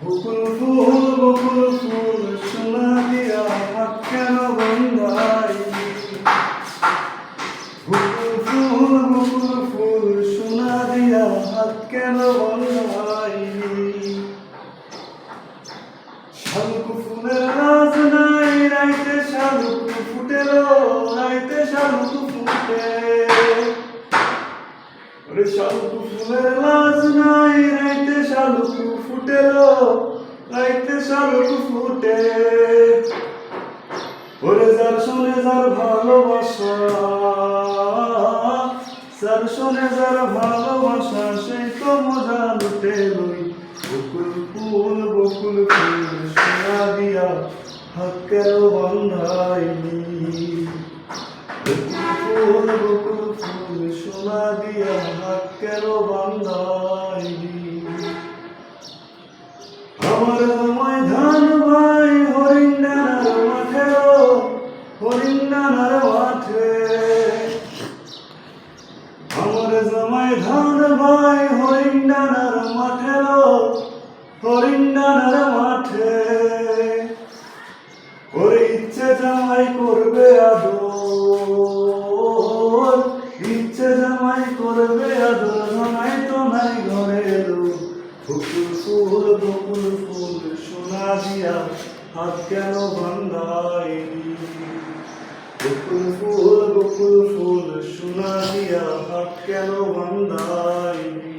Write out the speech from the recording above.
বকুল ফুল সোনা দিয়া হাত কেন বন্ধাইলি? বকুল ফুল সোনা দিয়া হাত কেন বন্ধাইলি? শালুক ফুলের রাজ নাই রাইতে শালুক ফুটেলো, রাইতে শালুক ফুটে। ওরে শালুক ফুলের লাজ নাই রাইতে শালুক ফুটেলো, রাইতে শালুক ফুটে। ওরে যার শোনে যার ভালোবাসা, যার শোনে যার ভালোবাসা সেই তো মজা লুটে লই। বকুল ফুল সোনা দিয়া হাত কেন বন্ধাইলি? বকুল ফুল সোনা দিয়া হাত কেন বন্ধাইলি? আমার জামাই ধান ভাই হরিণার মাঠে, হরিণার মাঠে। আমার জামাই ধান ভাই হরিণার মাঠে, হরিণার মাঠে। ওরে ইচ্ছে জামাই করবে আদর, ইচ্ছে জামাই করবে আদর, জামাই তো নাই ঘরে এলো। বকুল ফুল সোনা দিয়া হাত কেন বন্ধাইলি? বকুল ফুল সোনা দিয়া হাত কেন বন্ধাইলি?